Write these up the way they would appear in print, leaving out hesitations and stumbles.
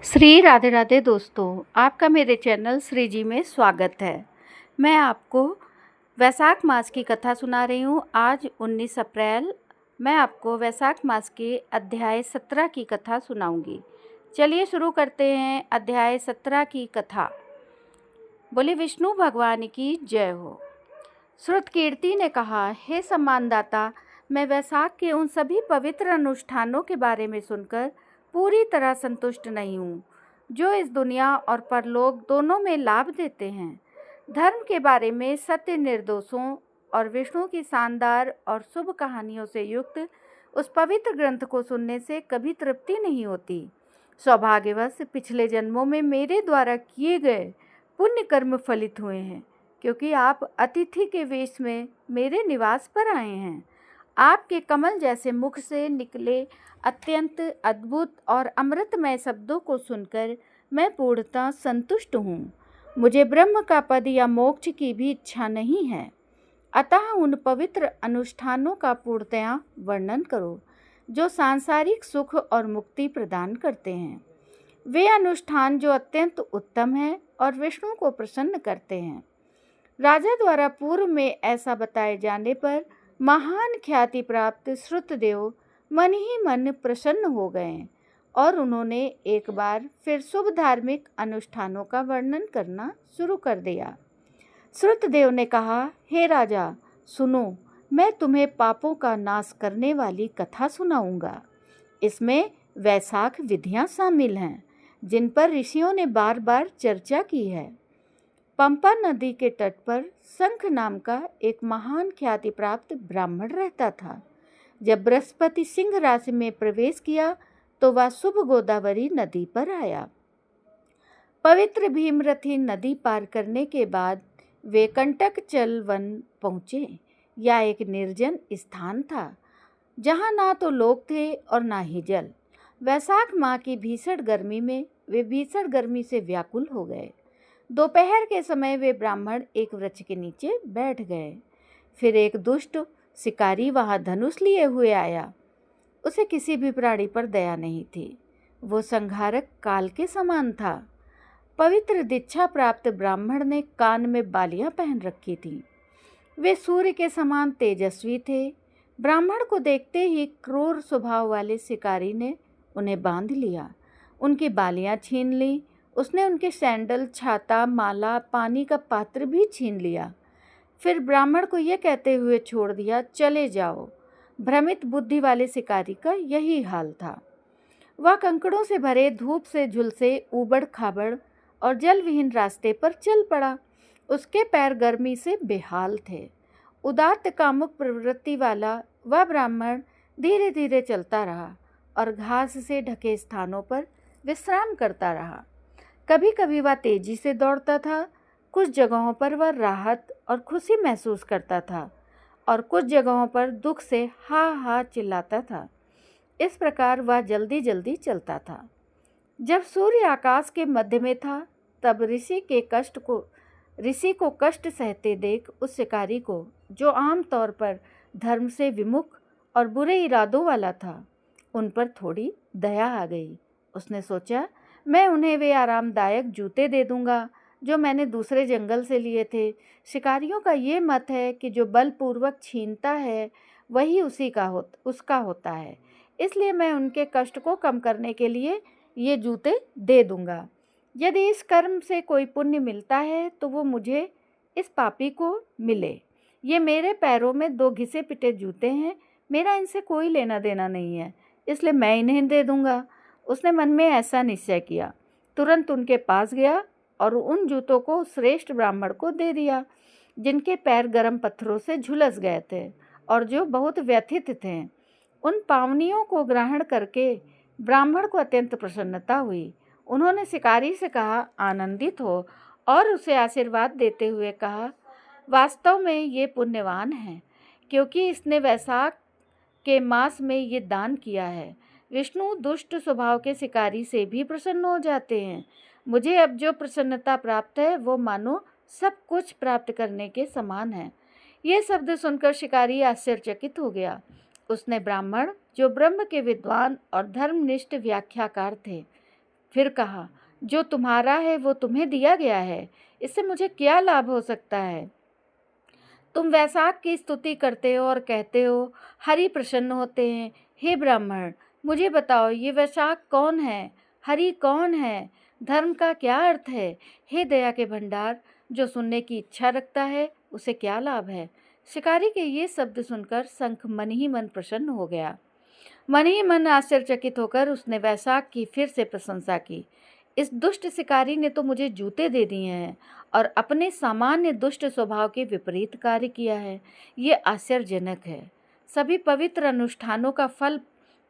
श्री राधे राधे दोस्तों, आपका मेरे चैनल श्री जी में स्वागत है। मैं आपको वैशाख मास की कथा सुना रही हूँ। आज 19 अप्रैल मैं आपको वैशाख मास के अध्याय 17 की कथा सुनाऊंगी। चलिए शुरू करते हैं अध्याय 17 की कथा। बोले विष्णु भगवान की जय हो। श्रुतकीर्ति ने कहा, हे सम्मानदाता, मैं वैशाख के उन सभी पवित्र अनुष्ठानों के बारे में सुनकर पूरी तरह संतुष्ट नहीं हूँ जो इस दुनिया और परलोक दोनों में लाभ देते हैं। धर्म के बारे में सत्य निर्दोषों और विष्णु की शानदार और शुभ कहानियों से युक्त उस पवित्र ग्रंथ को सुनने से कभी तृप्ति नहीं होती। सौभाग्यवश पिछले जन्मों में मेरे द्वारा किए गए पुण्य कर्म फलित हुए हैं, क्योंकि आप अतिथि के वेश में मेरे निवास पर आए हैं। आपके कमल जैसे मुख से निकले अत्यंत अद्भुत और अमृतमय शब्दों को सुनकर मैं पूर्णतः संतुष्ट हूँ। मुझे ब्रह्म का पद या मोक्ष की भी इच्छा नहीं है। अतः उन पवित्र अनुष्ठानों का पूर्णतया वर्णन करो जो सांसारिक सुख और मुक्ति प्रदान करते हैं। वे अनुष्ठान जो अत्यंत उत्तम हैं और विष्णु को प्रसन्न करते हैं। राजा द्वारा पूर्व में ऐसा बताए जाने पर महान ख्याति प्राप्त श्रुतदेव मन ही मन प्रसन्न हो गए और उन्होंने एक बार फिर शुभ धार्मिक अनुष्ठानों का वर्णन करना शुरू कर दिया। श्रुतदेव ने कहा, हे राजा, सुनो, मैं तुम्हें पापों का नाश करने वाली कथा सुनाऊंगा। इसमें वैशाख विधियां शामिल हैं जिन पर ऋषियों ने बार बार चर्चा की है। पंपा नदी के तट पर शंख नाम का एक महान ख्याति प्राप्त ब्राह्मण रहता था। जब बृहस्पति सिंह राशि में प्रवेश किया तो वह शुभ गोदावरी नदी पर आया। पवित्र भीमरथी नदी पार करने के बाद वे कंटकचल वन पहुँचे। यह एक निर्जन स्थान था जहाँ ना तो लोग थे और ना ही जल। वैशाख माह की भीषण गर्मी में वे भीषण गर्मी से व्याकुल हो गए। दोपहर के समय वे ब्राह्मण एक वृक्ष के नीचे बैठ गए। फिर एक दुष्ट शिकारी वहां धनुष लिए हुए आया। उसे किसी भी प्राणी पर दया नहीं थी। वो संहारक काल के समान था। पवित्र दीक्षा प्राप्त ब्राह्मण ने कान में बालियां पहन रखी थीं। वे सूर्य के समान तेजस्वी थे। ब्राह्मण को देखते ही क्रूर स्वभाव वाले शिकारी ने उन्हें बांध लिया, उनकी बालियां छीन ली। उसने उनके सैंडल, छाता, माला, पानी का पात्र भी छीन लिया। फिर ब्राह्मण को यह कहते हुए छोड़ दिया, चले जाओ। भ्रमित बुद्धि वाले शिकारी का यही हाल था। वह कंकड़ों से भरे, धूप से झुलसे, ऊबड़ खाबड़ और जल विहीन रास्ते पर चल पड़ा। उसके पैर गर्मी से बेहाल थे। उदात्त कामुक प्रवृत्ति वाला वह ब्राह्मण धीरे धीरे चलता रहा और घास से ढके स्थानों पर विश्राम करता रहा। कभी कभी वह तेजी से दौड़ता था। कुछ जगहों पर वह राहत और खुशी महसूस करता था और कुछ जगहों पर दुख से हा हा चिल्लाता था। इस प्रकार वह जल्दी जल्दी चलता था। जब सूर्य आकाश के मध्य में था तब ऋषि को कष्ट सहते देख उस शिकारी को, जो आमतौर पर धर्म से विमुख और बुरे इरादों वाला था, उन पर थोड़ी दया आ गई। उसने सोचा, मैं उन्हें वे आरामदायक जूते दे दूंगा जो मैंने दूसरे जंगल से लिए थे। शिकारियों का ये मत है कि जो बलपूर्वक छीनता है वही उसका होता है, इसलिए मैं उनके कष्ट को कम करने के लिए ये जूते दे दूंगा। यदि इस कर्म से कोई पुण्य मिलता है तो वो मुझे, इस पापी को, मिले। ये मेरे पैरों में 2 घिसे पिटे जूते हैं, मेरा इनसे कोई लेना देना नहीं है, इसलिए मैं इन्हें दे दूंगा। उसने मन में ऐसा निश्चय किया। तुरंत उनके पास गया और उन जूतों को श्रेष्ठ ब्राह्मण को दे दिया, जिनके पैर गर्म पत्थरों से झुलस गए थे और जो बहुत व्यथित थे। उन पावनियों को ग्रहण करके ब्राह्मण को अत्यंत प्रसन्नता हुई। उन्होंने शिकारी से कहा, आनंदित हो, और उसे आशीर्वाद देते हुए कहा, वास्तव में ये पुण्यवान है, क्योंकि इसने वैशाख के मास में ये दान किया है। विष्णु दुष्ट स्वभाव के शिकारी से भी प्रसन्न हो जाते हैं। मुझे अब जो प्रसन्नता प्राप्त है वो मानो सब कुछ प्राप्त करने के समान है। ये शब्द सुनकर शिकारी आश्चर्यचकित हो गया। उसने ब्राह्मण, जो ब्रह्म के विद्वान और धर्मनिष्ठ व्याख्याकार थे, फिर कहा, जो तुम्हारा है वो तुम्हें दिया गया है, इससे मुझे क्या लाभ हो सकता है? तुम वैशाख की स्तुति करते हो और कहते हो हरि प्रसन्न होते हैं। हे ब्राह्मण, मुझे बताओ ये वैशाख कौन है? हरि कौन है? धर्म का क्या अर्थ है? हे दया के भंडार, जो सुनने की इच्छा रखता है उसे क्या लाभ है? शिकारी के ये शब्द सुनकर शंख मन ही मन प्रसन्न हो गया। मन ही मन आश्चर्यचकित होकर उसने वैशाख की फिर से प्रशंसा की। इस दुष्ट शिकारी ने तो मुझे जूते दे दिए हैं और अपने सामान्य दुष्ट स्वभाव के विपरीत कार्य किया है। ये आश्चर्यजनक है। सभी पवित्र अनुष्ठानों का फल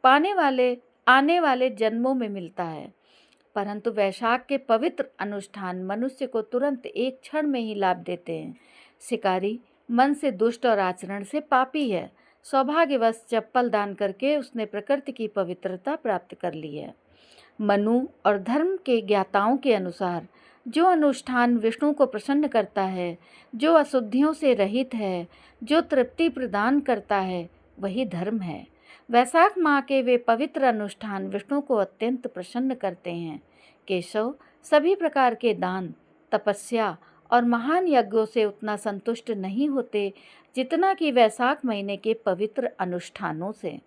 आने वाले जन्मों में मिलता है, परंतु वैशाख के पवित्र अनुष्ठान मनुष्य को तुरंत एक क्षण में ही लाभ देते हैं। शिकारी मन से दुष्ट और आचरण से पापी है। सौभाग्यवश चप्पल दान करके उसने प्रकृति की पवित्रता प्राप्त कर ली है। मनु और धर्म के ज्ञाताओं के अनुसार जो अनुष्ठान विष्णु को प्रसन्न करता है, जो अशुद्धियों से रहित है, जो तृप्ति प्रदान करता है, वही धर्म है। वैशाख माह के वे पवित्र अनुष्ठान विष्णु को अत्यंत प्रसन्न करते हैं। केशव सभी प्रकार के दान, तपस्या और महान यज्ञों से उतना संतुष्ट नहीं होते जितना कि वैशाख महीने के पवित्र अनुष्ठानों से।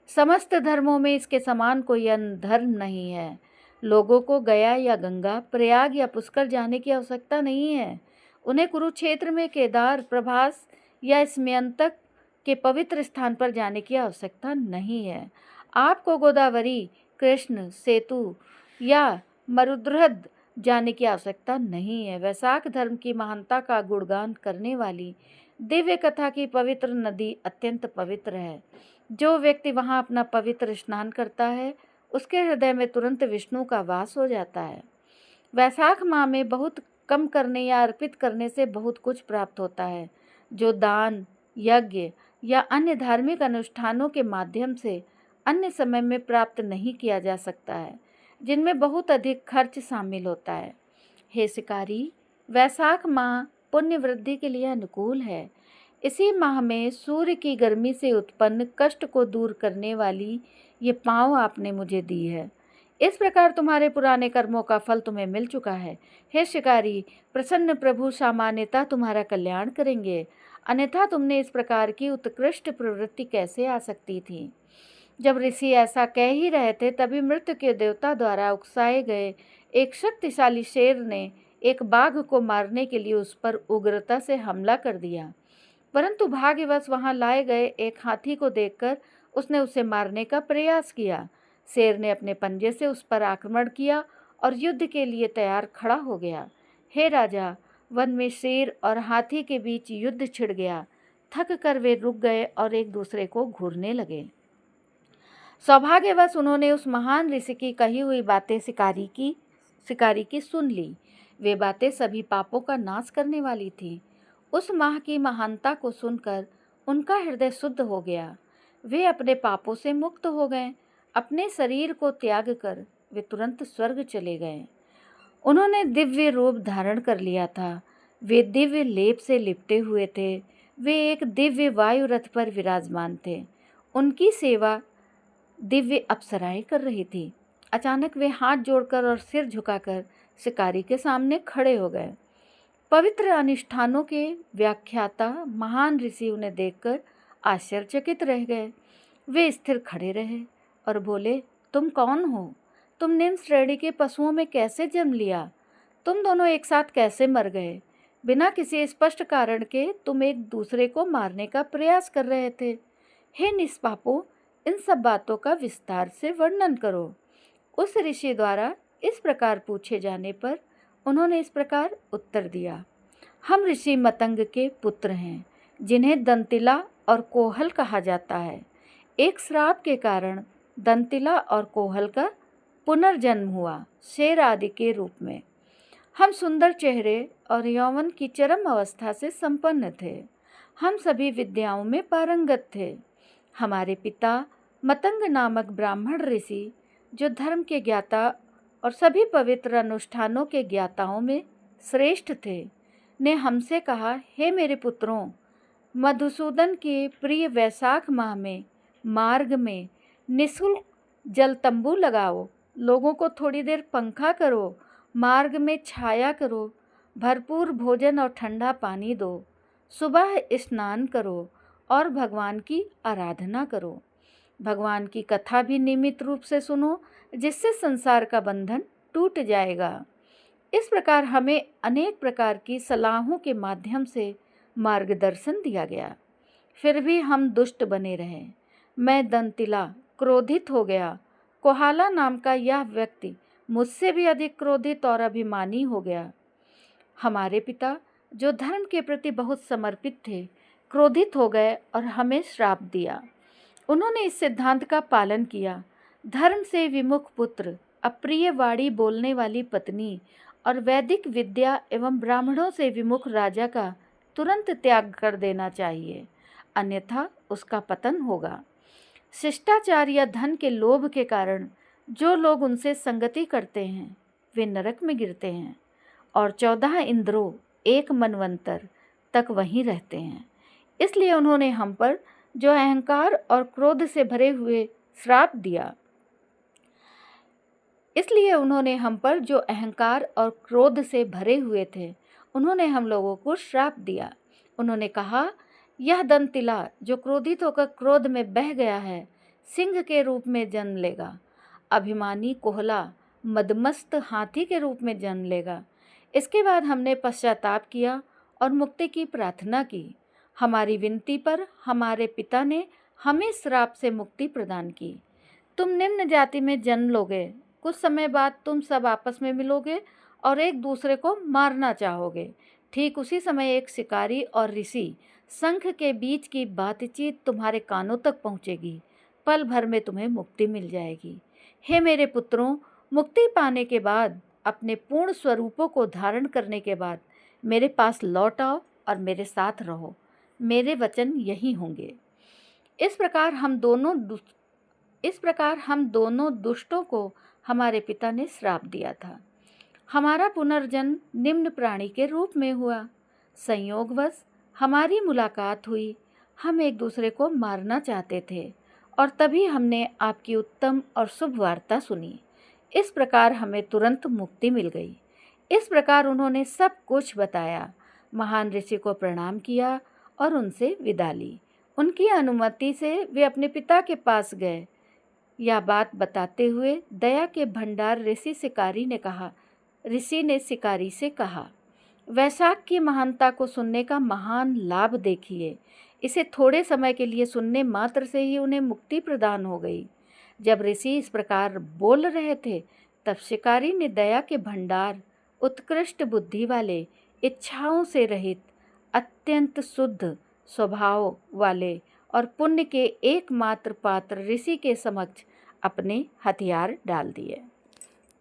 समस्त धर्मों में इसके समान कोई अन्य धर्म नहीं है। लोगों को गया या गंगा, प्रयाग या पुष्कर जाने की आवश्यकता नहीं है। उन्हें कुरुक्षेत्र में केदार, प्रभास या स्मयंतक के पवित्र स्थान पर जाने की आवश्यकता नहीं है। आपको गोदावरी, कृष्ण सेतु या मरुद्रहद जाने की आवश्यकता नहीं है। वैशाख धर्म की महानता का गुणगान करने वाली दिव्य कथा की पवित्र नदी अत्यंत पवित्र है। जो व्यक्ति वहाँ अपना पवित्र स्नान करता है, उसके हृदय में तुरंत विष्णु का वास हो जाता है। वैशाख माह में बहुत कम करने या अर्पित करने से बहुत कुछ प्राप्त होता है, जो दान, यज्ञ या अन्य धार्मिक अनुष्ठानों के माध्यम से अन्य समय में प्राप्त नहीं किया जा सकता है, जिनमें बहुत अधिक खर्च शामिल होता है। हे शिकारी, वैशाख माह पुण्य वृद्धि के लिए अनुकूल है। इसी माह में सूर्य की गर्मी से उत्पन्न कष्ट को दूर करने वाली ये पाँव आपने मुझे दी है। इस प्रकार तुम्हारे पुराने कर्मों का फल तुम्हें मिल चुका है। हे शिकारी, प्रसन्न प्रभु सामान्यतः तुम्हारा कल्याण करेंगे, अन्यथा तुमने इस प्रकार की उत्कृष्ट प्रवृत्ति कैसे आ सकती थी? जब ऋषि ऐसा कह ही रहे थे, तभी मृत्यु के देवता द्वारा उकसाए गए एक शक्तिशाली शेर ने एक बाघ को मारने के लिए उस पर उग्रता से हमला कर दिया, परंतु भाग्यवश वहां लाए गए एक हाथी को देखकर उसने उसे मारने का प्रयास किया। शेर ने अपने पंजे से उस पर आक्रमण किया और युद्ध के लिए तैयार खड़ा हो गया। हे राजा, वन में शेर और हाथी के बीच युद्ध छिड़ गया। थक कर वे रुक गए और एक दूसरे को घूरने लगे। सौभाग्यवश उन्होंने उस महान ऋषि की कही हुई बातें शिकारी की सुन ली। वे बातें सभी पापों का नाश करने वाली थी। उस माह की महानता को सुनकर उनका हृदय शुद्ध हो गया। वे अपने पापों से मुक्त हो गए। अपने शरीर को त्याग कर वे तुरंत स्वर्ग चले गए। उन्होंने दिव्य रूप धारण कर लिया था। वे दिव्य लेप से लिपटे हुए थे। वे एक दिव्य वायु रथ पर विराजमान थे। उनकी सेवा दिव्य अप्सराएं कर रही थी। अचानक वे हाथ जोड़कर और सिर झुकाकर शिकारी के सामने खड़े हो गए। पवित्र अनुष्ठानों के व्याख्याता महान ऋषि उन्हें देखकर आश्चर्यचकित रह गए। वे स्थिर खड़े रहे और बोले, तुम कौन हो? तुम निम्न श्रेणी के पशुओं में कैसे जन्म लिया? तुम दोनों एक साथ कैसे मर गए? बिना किसी स्पष्ट कारण के तुम एक दूसरे को मारने का प्रयास कर रहे थे। हे निष्पापो, इन सब बातों का विस्तार से वर्णन करो। उस ऋषि द्वारा इस प्रकार पूछे जाने पर उन्होंने इस प्रकार उत्तर दिया, हम ऋषि मतंग के पुत्र हैं, जिन्हें दंतिला और कोहल कहा जाता है। एक श्राप के कारण दंतिला और कोहल का पुनर्जन्म हुआ, शेर आदि के रूप में। हम सुंदर चेहरे और यौवन की चरम अवस्था से संपन्न थे। हम सभी विद्याओं में पारंगत थे। हमारे पिता मतंग नामक ब्राह्मण ऋषि, जो धर्म के ज्ञाता और सभी पवित्र अनुष्ठानों के ज्ञाताओं में श्रेष्ठ थे, ने हमसे कहा, हे मेरे पुत्रों, मधुसूदन के प्रिय वैशाख माह में मार्ग में निःशुल्क जल तंबू लगाओ लोगों को थोड़ी देर पंखा करो, मार्ग में छाया करो, भरपूर भोजन और ठंडा पानी दो, सुबह स्नान करो और भगवान की आराधना करो। भगवान की कथा भी नियमित रूप से सुनो, जिससे संसार का बंधन टूट जाएगा। इस प्रकार हमें अनेक प्रकार की सलाहों के माध्यम से मार्गदर्शन दिया गया। फिर भी हम दुष्ट बने रहे। मैं दंतिला क्रोधित हो गया। कोहाला नाम का यह व्यक्ति मुझसे भी अधिक क्रोधित और अभिमानी हो गया। हमारे पिता, जो धर्म के प्रति बहुत समर्पित थे, क्रोधित हो गए और हमें श्राप दिया। उन्होंने इस सिद्धांत का पालन किया। धर्म से विमुख पुत्र, अप्रिय वाणी बोलने वाली पत्नी और वैदिक विद्या एवं ब्राह्मणों से विमुख राजा का तुरंत त्याग कर देना चाहिए, अन्यथा उसका पतन होगा। शिष्टाचार या धन के लोभ के कारण जो लोग उनसे संगति करते हैं वे नरक में गिरते हैं और 14 इंद्रों 1 मनवंतर तक वहीं रहते हैं। इसलिए उन्होंने हम पर जो अहंकार और क्रोध से भरे हुए श्राप दिया उन्होंने हम लोगों को श्राप दिया। उन्होंने कहा, यह दंतिला जो क्रोधित होकर क्रोध में बह गया है, सिंह के रूप में जन्म लेगा। अभिमानी कोहला मदमस्त हाथी के रूप में जन्म लेगा। इसके बाद हमने पश्चाताप किया और मुक्ति की प्रार्थना की। हमारी विनती पर हमारे पिता ने हमें श्राप से मुक्ति प्रदान की। तुम निम्न जाति में जन्म लोगे। कुछ समय बाद तुम सब आपस में मिलोगे और एक दूसरे को मारना चाहोगे। ठीक उसी समय एक शिकारी और ऋषि शंख के बीच की बातचीत तुम्हारे कानों तक पहुँचेगी। पल भर में तुम्हें मुक्ति मिल जाएगी। हे मेरे पुत्रों, मुक्ति पाने के बाद, अपने पूर्ण स्वरूपों को धारण करने के बाद मेरे पास लौट आओ और मेरे साथ रहो। मेरे वचन यही होंगे। इस प्रकार हम दोनों दुष्टों को हमारे पिता ने श्राप दिया था। हमारा पुनर्जन्म निम्न प्राणी के रूप में हुआ। संयोगवश हमारी मुलाकात हुई। हम एक दूसरे को मारना चाहते थे और तभी हमने आपकी उत्तम और शुभ वार्ता सुनी। इस प्रकार हमें तुरंत मुक्ति मिल गई। इस प्रकार उन्होंने सब कुछ बताया। महान ऋषि को प्रणाम किया और उनसे विदा ली। उनकी अनुमति से वे अपने पिता के पास गए। यह बात बताते हुए दया के भंडार ऋषि ने शिकारी से कहा, वैशाख की महानता को सुनने का महान लाभ देखिए। इसे थोड़े समय के लिए सुनने मात्र से ही उन्हें मुक्ति प्रदान हो गई। जब ऋषि इस प्रकार बोल रहे थे, तब शिकारी ने दया के भंडार, उत्कृष्ट बुद्धि वाले, इच्छाओं से रहित, अत्यंत शुद्ध स्वभाव वाले और पुण्य के एकमात्र पात्र ऋषि के समक्ष अपने हथियार डाल दिए।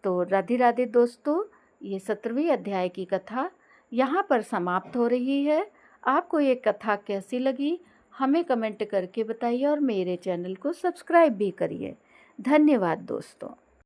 तो राधे राधे दोस्तों, ये 17वीं अध्याय की कथा यहाँ पर समाप्त हो रही है। आपको ये कथा कैसी लगी हमें कमेंट करके बताइए और मेरे चैनल को सब्सक्राइब भी करिए। धन्यवाद दोस्तों।